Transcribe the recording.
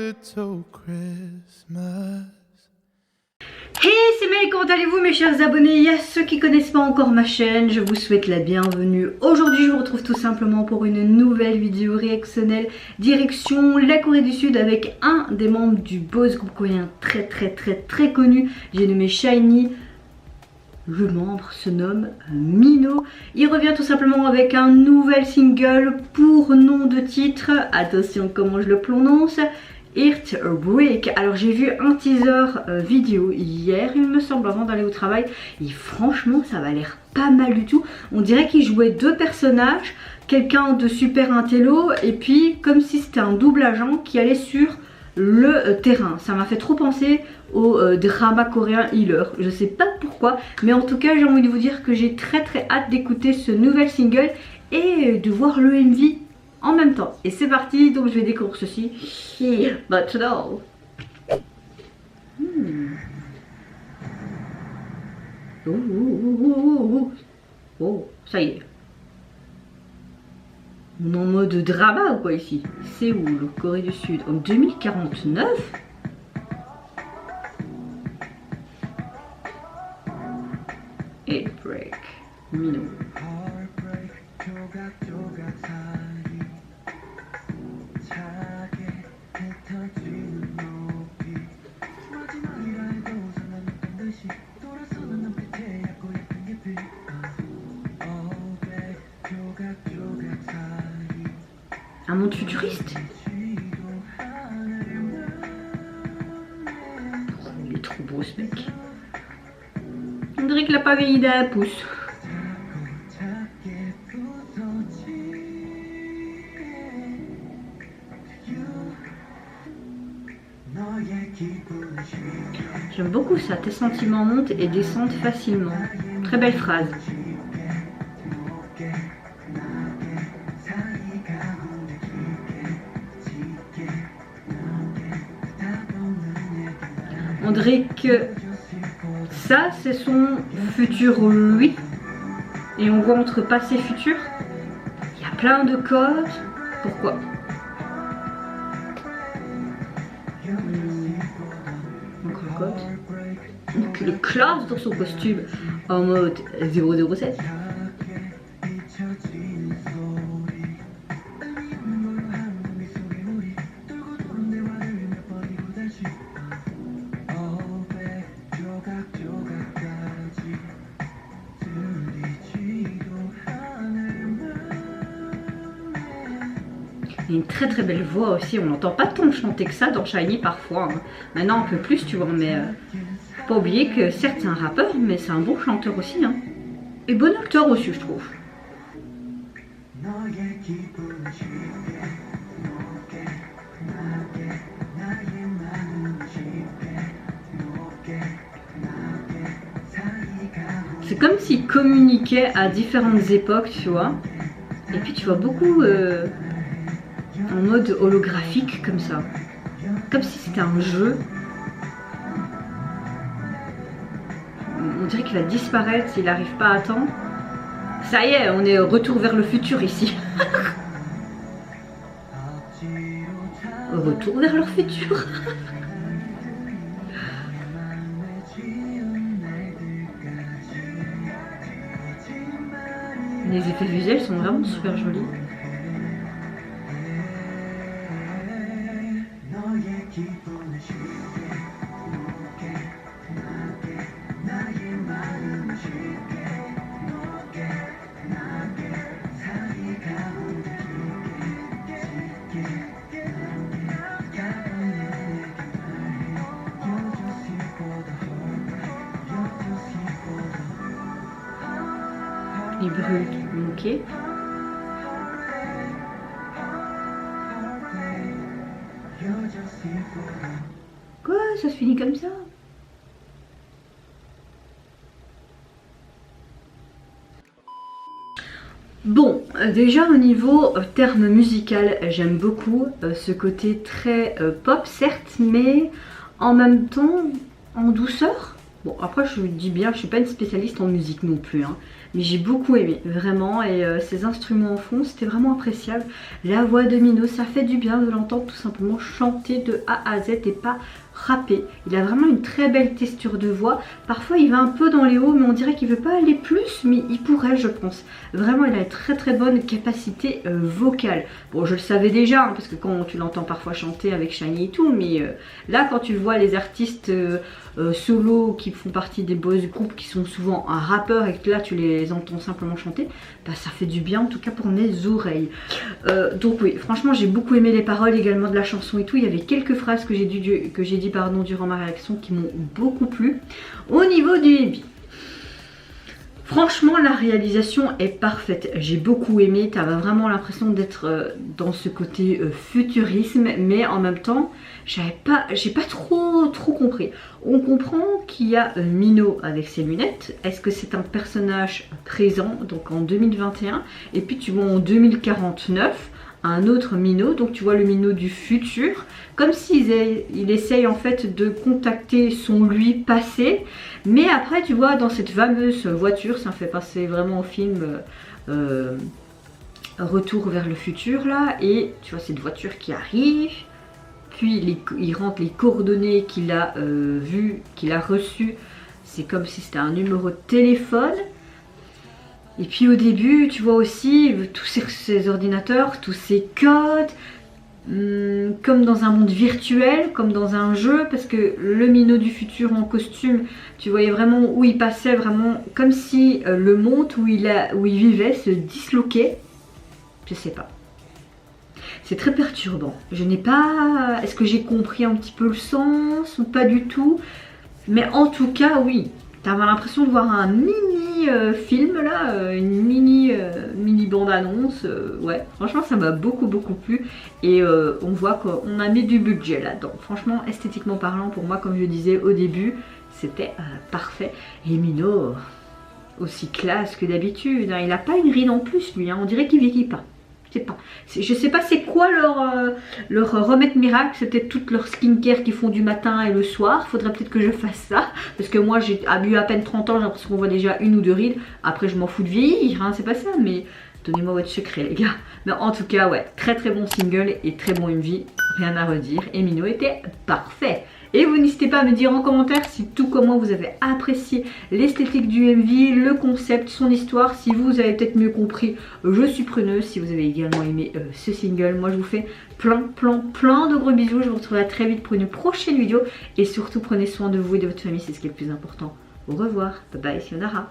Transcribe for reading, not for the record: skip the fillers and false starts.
little Christmas. Hey, c'est Mel, comment allez-vous mes chers abonnés? Et à ceux qui connaissent pas encore ma chaîne, je vous souhaite la bienvenue. Aujourd'hui, je vous retrouve tout simplement pour une nouvelle vidéo réactionnelle direction la Corée du Sud avec un des membres du boys groupe coréen très connu. J'ai nommé SHINee. Le membre se nomme Minho. Il revient tout simplement avec un nouvel single pour nom de titre. Attention comment je le prononce. Heartbreak. Alors j'ai vu un teaser vidéo hier il me semble avant d'aller au travail et franchement ça va l'air pas mal du tout. On dirait qu'il jouait deux personnages, quelqu'un de super intello et puis comme si c'était un double agent qui allait sur le terrain. Ça m'a fait trop penser au drama coréen Healer. Je sais pas pourquoi mais en tout cas j'ai envie de vous dire que j'ai très hâte d'écouter ce nouvel single et de voir le MV en même temps. Et c'est parti, donc je vais découvrir ceci. But no. Oh, ça y est. On est en mode drama ou quoi ici? Séoul, Corée du Sud, en 2049. Heartbreak, Minho. Un monde futuriste? Il est trop beau ce mec. On dirait qu'il a pas vieilli d'un pouce. J'aime beaucoup ça, tes sentiments montent et descendent facilement. Très belle phrase. On dirait que ça c'est son futur lui. Et on voit entre passé et futur. Il y a plein de codes. Pourquoi? Donc le code. Donc il est classe dans son costume en mode 007. Il a une très belle voix aussi, on n'entend pas tant chanter que ça dans SHINee parfois. Hein. Maintenant un peu plus tu vois, mais faut pas oublier que certes c'est un rappeur, mais c'est un bon chanteur aussi. Hein. Et bon acteur aussi je trouve. C'est comme s'il communiquait à différentes époques, tu vois. Et puis tu vois beaucoup en mode holographique comme ça. Comme si c'était un jeu. On dirait qu'il va disparaître s'il n'arrive pas à temps. Ça y est, on est retour vers le futur ici. Retour vers leur futur. Les effets visuels sont vraiment super jolis. Il brûle, ok. Quoi? Ça se finit comme ça? Bon, déjà au niveau terme musical, j'aime beaucoup ce côté très pop certes, mais en même temps en douceur. Bon après je dis bien, je suis pas une spécialiste en musique non plus, hein, mais j'ai beaucoup aimé, vraiment, et ces instruments en fond, c'était vraiment appréciable. La voix de Mino, ça fait du bien de l'entendre tout simplement chanter de A à Z et pas rapper. Il a vraiment une très belle texture de voix. Parfois il va un peu dans les hauts, mais on dirait qu'il veut pas aller plus, mais il pourrait, je pense. Vraiment, il a une très bonne capacité vocale. Bon, je le savais déjà, hein, parce que quand tu l'entends parfois chanter avec Shiny et tout, mais là, quand tu vois les artistes solo qui font partie des boys groupes, qui sont souvent un rappeur, et que là tu les entends simplement chanter, bah, ça fait du bien, en tout cas pour mes oreilles. Donc oui, franchement, j'ai beaucoup aimé les paroles également de la chanson et tout. Il y avait quelques phrases que j'ai dit durant ma réaction qui m'ont beaucoup plu. Au niveau du MV, franchement, la réalisation est parfaite. J'ai beaucoup aimé. Tu as vraiment l'impression d'être dans ce côté futurisme, mais en même temps, j'ai pas trop compris. On comprend qu'il y a Mino avec ses lunettes. Est-ce que c'est un personnage présent, donc en 2021, et puis tu vois en 2049 un autre Mino, donc tu vois le Mino du futur, comme s'il essaye en fait de contacter son lui passé, mais après tu vois dans cette fameuse voiture, ça me fait passer vraiment au film Retour vers le futur là, et tu vois cette voiture qui arrive, puis il rentre les coordonnées qu'il a vues, qu'il a reçues, c'est comme si c'était un numéro de téléphone. Et puis au début, tu vois aussi tous ces ordinateurs, tous ces codes, comme dans un monde virtuel, comme dans un jeu, parce que le Mino du futur en costume, tu voyais vraiment où il passait, vraiment comme si le monde où il vivait se disloquait. Je sais pas. C'est très perturbant. Je n'ai pas... Est-ce que j'ai compris un petit peu le sens ou pas du tout? Mais en tout cas, oui. T'avais l'impression de voir un mini film là, une mini bande annonce, ouais, franchement ça m'a beaucoup plu, et on voit qu'on a mis du budget là-dedans. Franchement, esthétiquement parlant, pour moi, comme je disais au début, c'était parfait. Et Mino, aussi classe que d'habitude, hein. Il n'a pas une ride en plus lui, hein. On dirait qu'il vieillit pas. Je sais pas c'est quoi leur remède miracle, c'est peut-être toute leur skincare qu'ils font du matin et le soir. Faudrait peut-être que je fasse ça, parce que moi j'ai eu à peine 30 ans, j'ai l'impression qu'on voit déjà une ou deux rides. Après je m'en fous de vieillir, hein, c'est pas ça, mais donnez-moi votre secret les gars. Mais en tout cas ouais, très bon single et très bon MV, rien à redire, et Mino était parfait. Et vous n'hésitez pas à me dire en commentaire si tout comme moi vous avez apprécié l'esthétique du MV, le concept, son histoire. Si vous avez peut-être mieux compris, je suis preneuse. Si vous avez également aimé ce single, moi je vous fais plein de gros bisous. Je vous retrouverai très vite pour une prochaine vidéo. Et surtout prenez soin de vous et de votre famille, c'est ce qui est le plus important. Au revoir, bye bye, Sayonara.